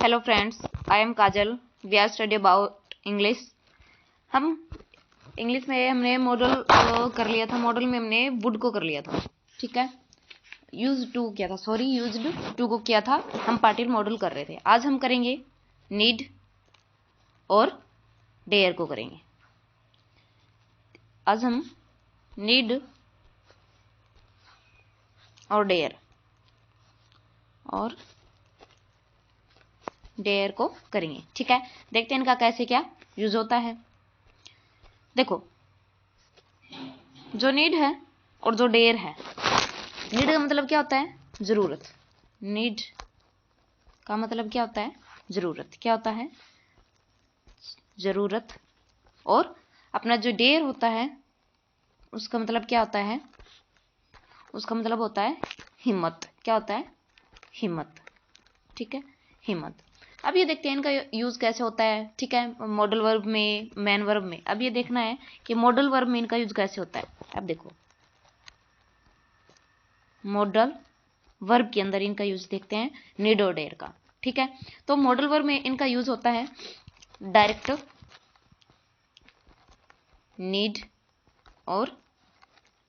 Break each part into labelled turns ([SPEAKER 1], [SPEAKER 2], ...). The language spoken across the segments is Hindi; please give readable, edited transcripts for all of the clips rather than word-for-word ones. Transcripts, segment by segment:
[SPEAKER 1] Hello friends, I am Kajal. We are study about English. हम इंग्लिश में हमने मॉडल कर लिया था। मॉडल में हमने वुड को कर लिया था, ठीक है। यूज टू किया था, सॉरी यूज्ड टू को किया था। हम पार्टिकल मॉडल कर रहे थे। आज हम करेंगे नीड और डेयर को करेंगे। आज हम नीड और डेयर को करेंगे, ठीक है। देखते हैं इनका कैसे क्या यूज होता है। देखो, जो नीड है और जो डेयर है, नीड का मतलब क्या होता है? जरूरत। नीड का मतलब क्या होता है? जरूरत। क्या होता है? जरूरत। और अपना जो डेयर होता है उसका मतलब क्या होता है? उसका मतलब होता है हिम्मत। क्या होता है? हिम्मत, ठीक है, हिम्मत। अब ये देखते हैं इनका यूज कैसे होता है, ठीक है। मॉडल वर्ब में, मैन वर्ब में। अब ये देखना है कि मॉडल वर्ब में इनका यूज कैसे होता है। अब देखो, मॉडल वर्ब के अंदर इनका यूज देखते हैं नीड और डेयर का, ठीक है। तो मॉडल वर्ब में इनका यूज होता है डायरेक्ट नीड और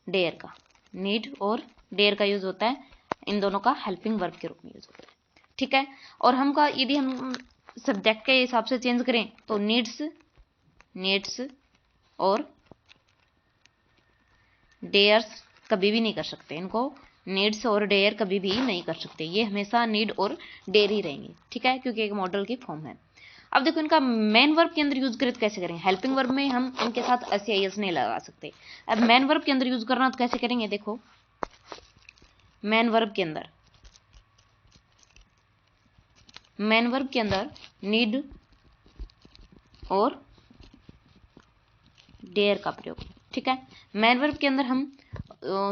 [SPEAKER 1] डेयर का। नीड और डेयर का यूज होता है, इन दोनों का हेल्पिंग वर्ब के रूप में यूज होता है, ठीक है। और हमका यदि हम सब्जेक्ट के हिसाब से चेंज करें तो नीड्स और डेयर्स कभी भी नहीं कर सकते। इनको नीड्स और डेयर कभी भी नहीं कर सकते। ये हमेशा नीड और डेयर ही रहेंगे, ठीक है, क्योंकि एक मॉडल की फॉर्म है। अब देखो, इनका मेन वर्ब के अंदर यूज करें तो कैसे करें? हेल्पिंग वर्ब में हम इनके साथ एस नहीं लगा सकते। अब मेन वर्ब के अंदर यूज करना तो कैसे करेंगे? देखो, मेन वर्ब के अंदर नीड और डेयर का प्रयोग, ठीक है। मेन वर्ब के अंदर हम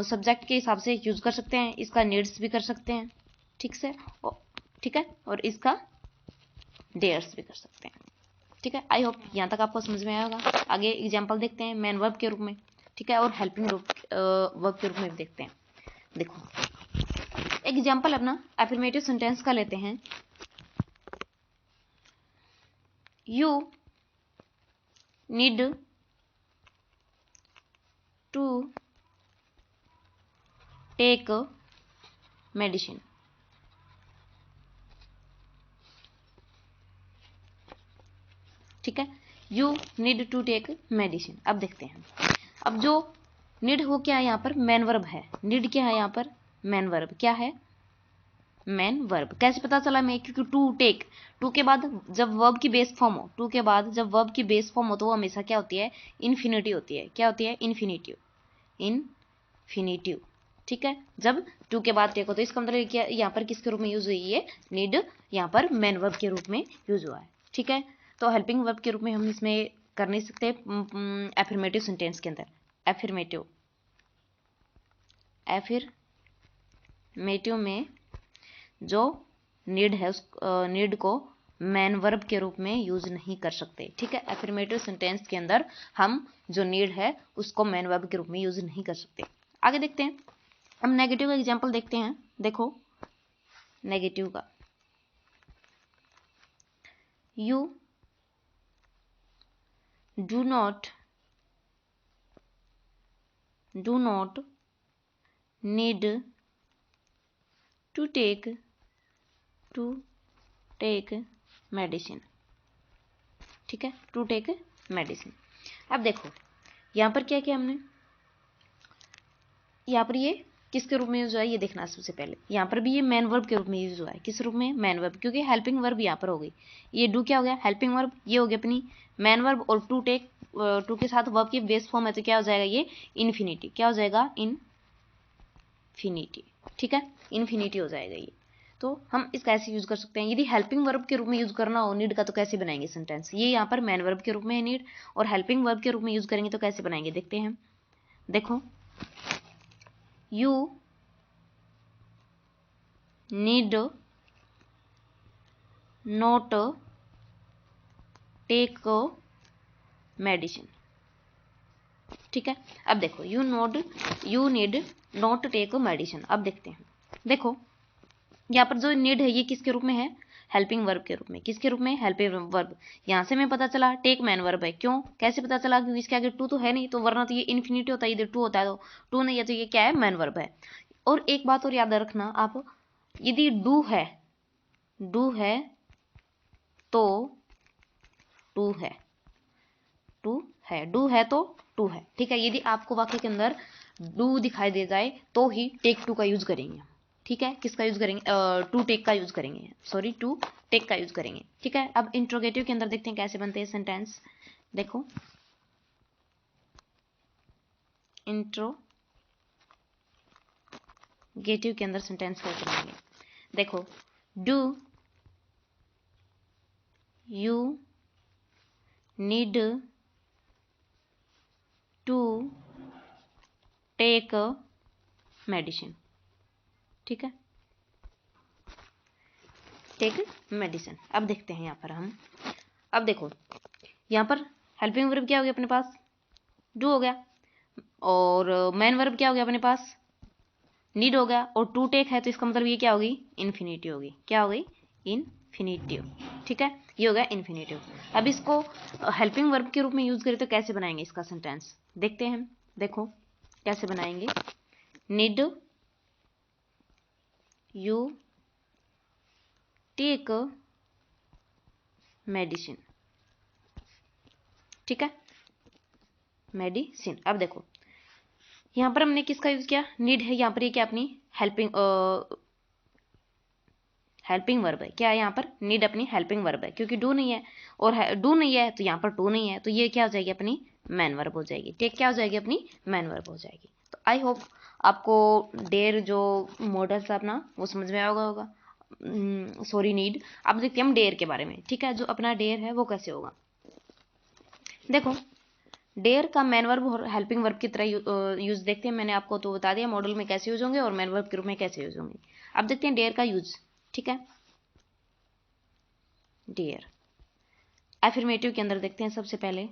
[SPEAKER 1] सब्जेक्ट के हिसाब से यूज कर सकते हैं। इसका नीड्स भी कर सकते हैं, ठीक से, ठीक है, और इसका डेयर्स भी कर सकते हैं, ठीक है। आई होप यहाँ तक आपको समझ में आया होगा। आगे एग्जाम्पल देखते हैं मेन वर्ब के रूप में, ठीक है, और हेल्पिंग वर्ब के रूप में भी देखते हैं। देखो, एग्जाम्पल अपना एफर्मेटिव सेंटेंस का लेते हैं। You need to take medicine, ठीक है। You need to take medicine. अब देखते हैं, अब जो नीड हो क्या है यहाँ पर? मेन वर्ब है। नीड क्या है यहाँ पर? Main verb. क्या है? Main verb. कैसे पता चला मैं? क्योंकि टू टेक, टू के बाद जब वर्ब की बेस फॉर्म हो, टू के बाद जब वर्ब की बेस फॉर्म हो तो वो हमेशा क्या होती है? इन्फिनिटिव होती है। क्या होती है? इन्फिनिटिव, इन्फिनिटिव, ठीक है। जब टू के बाद टेक हो तो इसका मतलब क्या? यहाँ पर किसके रूप में यूज हुई है? नीड यहाँ पर मेन वर्ब के रूप में यूज हुआ है, ठीक है। तो हेल्पिंग वर्ब के रूप में हम इसमें कर नहीं सकते एफर्मेटिव सेंटेंस के अंदर। एफर्मेटिव में जो नीड है उस नीड को मेन वर्ब के रूप में यूज नहीं कर सकते, ठीक है। एफर्मेटिव सेंटेंस के अंदर हम जो नीड है उसको मेन वर्ब के रूप में यूज नहीं कर सकते। आगे देखते हैं, हम नेगेटिव का एग्जांपल देखते हैं। देखो, नेगेटिव का, you do not need to take medicine, ठीक है, टू टेक मेडिसिन। अब देखो, यहाँ पर क्या किया हमने? यहाँ पर ये किसके रूप में यूज हुआ है ये देखना। सबसे पहले यहाँ पर भी ये मेन वर्ब के रूप में यूज हुआ है। किस रूप में? मेन वर्ब, क्योंकि हेल्पिंग वर्ब यहाँ पर हो गई। ये डू क्या हो गया? Helping verb. ये हो गया अपनी मेन वर्ब। और टू टेक, टू के साथ वर्ब की बेस फॉर्म है तो क्या हो जाएगा? ये इन्फिनिटी। क्या हो जाएगा? इन्फिनिटी, ठीक है, इन्फिनिटी हो जाएगा ये। तो हम इसका ऐसे यूज कर सकते हैं। यदि हेल्पिंग वर्ब के रूप में यूज करना हो नीड का तो कैसे बनाएंगे सेंटेंस? ये यहाँ पर मेन वर्ब के रूप में है नीड, और हेल्पिंग वर्ब के रूप में यूज करेंगे तो कैसे बनाएंगे देखते हैं। देखो, you need not take medicine, ठीक है। अब देखो, you need not take medicine. अब देखते हैं, देखो यहाँ पर जो नीड है ये किसके रूप में है? हेल्पिंग वर्ब के रूप में। किसके रूप में? Helping verb. यहाँ से हमें पता चला टेक मैन वर्ब है। क्यों? कैसे पता चला? क्योंकि इसके आगे टू तो है नहीं, तो वरना तो ये इन्फिनिटी होता है, इधर टू होता है, तो टू नहीं है तो ये क्या है? मैन वर्ब है। और एक बात और याद रखना आप, यदि डू है तो टू है, डू है तो टू है, ठीक है। यदि आपको वाक्य के अंदर डू दिखाई दे जाए तो ही टेक टू का यूज करेंगे, ठीक है। किसका यूज करेंगे? टू टेक का यूज करेंगे, सॉरी टू टेक का यूज करेंगे, ठीक है। अब इंट्रोगेटिव के अंदर देखते हैं कैसे बनते हैं सेंटेंस। देखो इंट्रोगेटिव के अंदर सेंटेंस कैसे बनेंगे। देखो, do you need to take medicine, ठीक है, टेक मेडिसिन। अब देखते हैं यहाँ पर हम, अब देखो यहाँ पर हेल्पिंग वर्ब क्या हो गया अपने पास? डू हो गया। और मैन वर्ब क्या हो गया अपने पास? नीड हो गया। और टू टेक है तो इसका मतलब ये क्या होगी? इन्फिनिटिव होगी। क्या हो गई? इन्फिनिटिव, ठीक है। ये हो गया इन्फिनिटिव। अब इसको हेल्पिंग वर्ब के रूप में यूज करें तो कैसे बनाएंगे इसका सेंटेंस, देखते हैं। देखो कैसे बनाएंगे। नीड यू टेक मेडिसिन, ठीक है, मेडिसिन। अब देखो यहां पर हमने किसका यूज किया? नीड है। यहां पर ये क्या अपनी हेल्पिंग वर्ब है। क्या है यहाँ पर? नीड अपनी हेल्पिंग वर्ब है, क्योंकि डू नहीं है, और डू नहीं है तो यहाँ पर टू नहीं है, तो ये क्या हो जाएगी? अपनी मैन वर्ब हो जाएगी। टेक क्या हो जाएगी? अपनी मैन वर्ब हो जाएगी। तो आई होप आपको डेयर जो मॉडल था अपना वो समझ में आया होगा। Sorry need. अब देखते हैं हम डेयर के बारे में, ठीक है। जो अपना डेयर है वो कैसे होगा। देखो डेयर का मैन वर्ब और हेल्पिंग वर्ब की तरह यूज देखते हैं। मैंने आपको तो बता दिया मॉडल में कैसे यूज होंगे और मैन वर्ब के रूप में कैसे यूज होंगे। अब देखते हैं डेयर का यूज, ठीक है। डेयर एफर्मेटिव के अंदर देखते हैं सबसे पहले।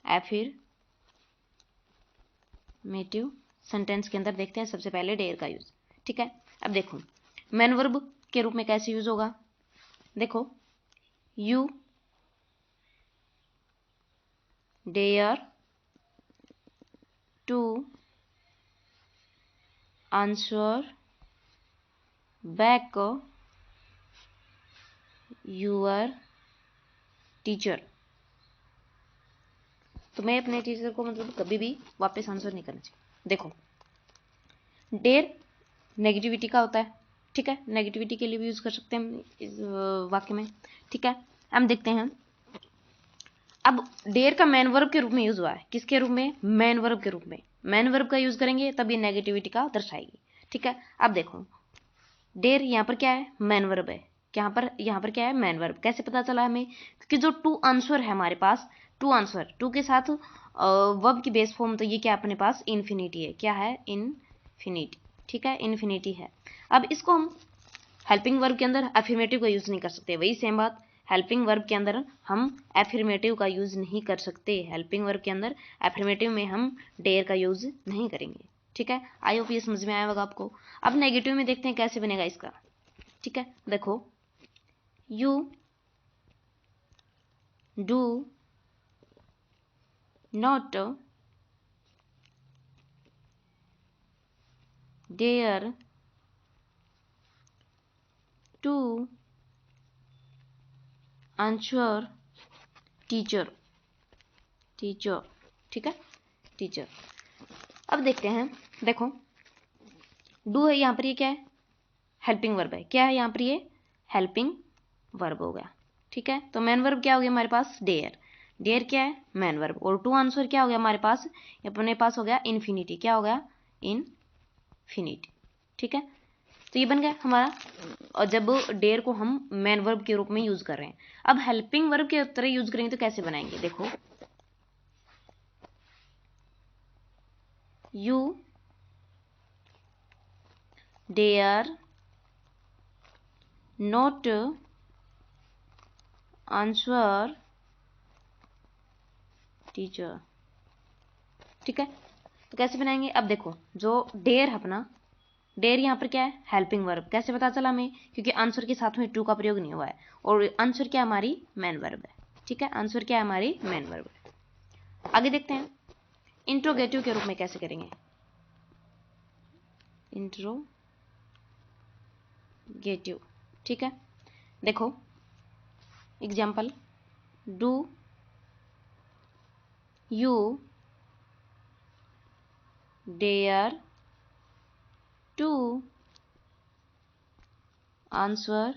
[SPEAKER 1] एफर्मेटिव सेंटेंस के अंदर देखते हैं सबसे पहले डेयर का यूज, ठीक है। अब देखो मैन वर्ब के रूप में कैसे यूज होगा। देखो you dare to answer back your teacher. तो मैं अपने टीचर को मतलब कभी भी वापस आंसर नहीं करना चाहिए। देखो डेयर नेगेटिविटी का होता है, ठीक है। नेगेटिविटी के लिए भी यूज कर सकते हैं हम इस वाक्य में, ठीक है। हम देखते हैं अब डेयर का मैन वर्ब के रूप में यूज हुआ है। किसके रूप में? मैन वर्ब के रूप में। मैन वर्ब का यूज करेंगे तब ये नेगेटिविटी का दर्शाएगी, ठीक है। अब देखो डेयर यहाँ पर क्या है? मैन वर्ब है। यहाँ पर क्या है? Man verb. कैसे पता चला हमें? क्योंकि जो टू आंसर है हमारे पास, टू आंसर, टू के साथ वर्ब की बेस फॉर्म, तो ये क्या अपने पास? इन्फिनिटी है। क्या है? इन्फिनिटी, ठीक है, इन्फिनिटी है। अब इसको हम हेल्पिंग वर्ब के अंदर एफर्मेटिव का यूज नहीं कर सकते। वही सेम बात, हेल्पिंग वर्ब के अंदर हम एफर्मेटिव का यूज नहीं कर सकते। हेल्पिंग वर्ब के अंदर एफर्मेटिव में हम डेयर का यूज नहीं करेंगे, ठीक है। आई होप ये समझ में आया होगा आपको। अब नेगेटिव में देखते हैं कैसे बनेगा इसका, ठीक है। देखो you do not dare to answer teacher, ठीक है, टीचर। अब देखते हैं। देखो डू है, यहाँ पर ये क्या है? हेल्पिंग वर्ब है। क्या है यहाँ पर? ये हेल्पिंग वर्ब हो गया, ठीक है। तो मैन वर्ब क्या हो गया हमारे पास? डेयर। डेयर क्या है? Man verb. और टू आंसर क्या हो गया हमारे पास? अपने पास हो गया इन्फिनिटी। क्या हो गया? इन्फिनिटी, ठीक है। तो ये बन गया हमारा। और जब डेयर को हम मैन वर्ब के रूप में यूज कर रहे हैं, अब हेल्पिंग वर्ब के तरह यूज करेंगे तो कैसे बनाएंगे। देखो you dare not answer teacher, ठीक है। तो कैसे बनाएंगे? अब देखो जो डेयर है अपना, डेयर यहाँ पर क्या है, हेल्पिंग वर्ब। कैसे पता चला हमें, क्योंकि आंसर के साथ में टू का प्रयोग नहीं हुआ है और आंसर क्या हमारी मेन वर्ब है। ठीक है, आंसर क्या है हमारी मेन वर्ब है। आगे देखते हैं इंट्रोगेटिव के रूप में कैसे करेंगे। इंट्रोगेटिव, ठीक है, देखो example, do you dare to answer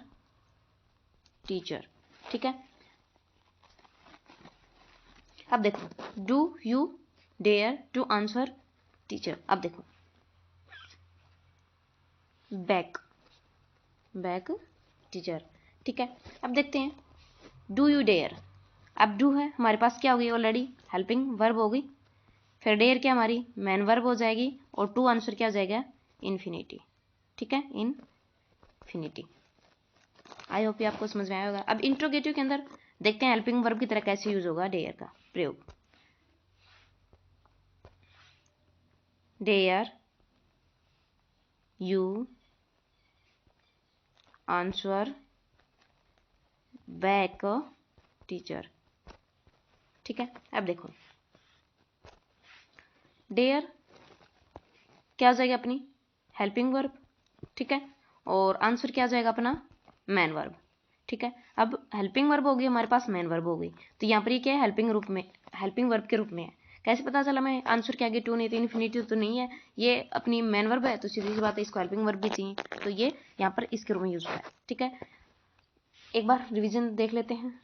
[SPEAKER 1] teacher. ठीक है, अब देखो do you dare to answer teacher. अब देखो बैक टीचर। ठीक है, अब देखते हैं डू यू डेयर। अब डू है हमारे पास क्या हो गई ऑलरेडी, हेल्पिंग वर्ब हो गई। फिर डेयर क्या हमारी मैन वर्ब हो जाएगी और टू आंसर क्या हो जाएगा, इन्फिनिटी। ठीक है, इन्फिनिटी। आई होप आपको समझ में आया होगा। अब इंट्रोगेटिव के अंदर देखते हैं हेल्पिंग वर्ब की तरह कैसे यूज होगा डेयर का प्रयोग। Dare you answer back teacher. ठीक है, अब देखो डेयर क्या हो जाएगा अपनी हेल्पिंग वर्ब। ठीक है, और आंसर क्या आ जाएगा अपना मैन वर्ब। ठीक है, अब हेल्पिंग वर्ब होगी हमारे पास, मैन वर्ब हो गई, तो यहाँ पर ये क्या है हेल्पिंग रूप में, हेल्पिंग वर्ब के रूप में है। कैसे पता चला मैं, आंसर के आगे टू नहीं तो इन्फिनिटी तो नहीं है, ये अपनी मैन वर्ब है, तो सीधी सी बात है इसको हेल्पिंग वर्ब भी चाहिए, तो ये यहाँ पर इसके रूप में यूज हुआ है। ठीक है, एक बार रिवीजन देख लेते हैं।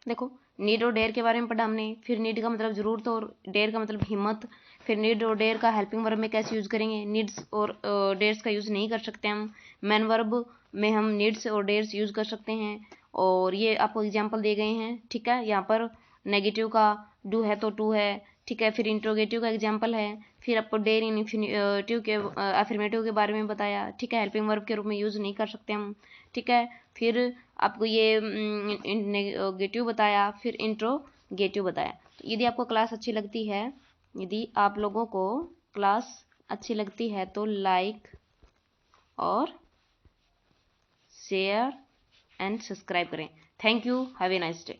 [SPEAKER 1] देखो नीड और डेयर के बारे में पढ़ा हमने, फिर नीड का मतलब जरूरत और डेयर का मतलब हिम्मत, फिर नीड और डेयर का हेल्पिंग वर्ब में कैसे यूज करेंगे, नीड्स और डेयर्स का यूज नहीं कर सकते हम, मैन वर्ब में हम नीड्स और डेयर्स यूज कर सकते हैं, और ये आपको एग्जांपल दे गए हैं। ठीक है, यहाँ पर नेगेटिव का डू है तो टू है। ठीक है, फिर इंट्रोगेटिव का एग्जाम्पल है, फिर आपको डेयर इन्फिनिटिव के अफर्मेटिव के बारे में बताया। ठीक है, हेल्पिंग वर्ब के रूप में यूज नहीं कर सकते हम। ठीक है, फिर आपको ये नेगेटिव बताया, फिर इंट्रोगेटिव बताया। तो यदि आपको क्लास अच्छी लगती है, यदि आप लोगों को क्लास अच्छी लगती है तो लाइक और शेयर एंड सब्सक्राइब करें। Thank you, have a nice day.